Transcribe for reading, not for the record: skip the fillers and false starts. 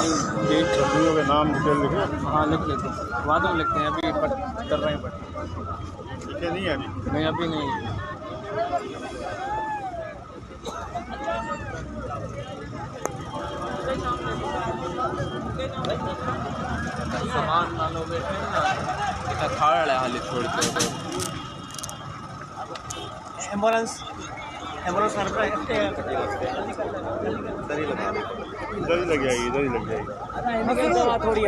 सब्जियों के नाम लिखे। हाँ लिख लेते हैं, बाद में लिखते हैं, अभी कर रहे हैं बट लिखे नहीं है अभी। नहीं अभी नहीं। सामान ना लो बैठे ना इतना खाड़ है हाल छोड़ के। एम्बुलेंस एम्बुलेंस इधर ही लग जाएगी, इधर ही लग जाएगी। थोड़ी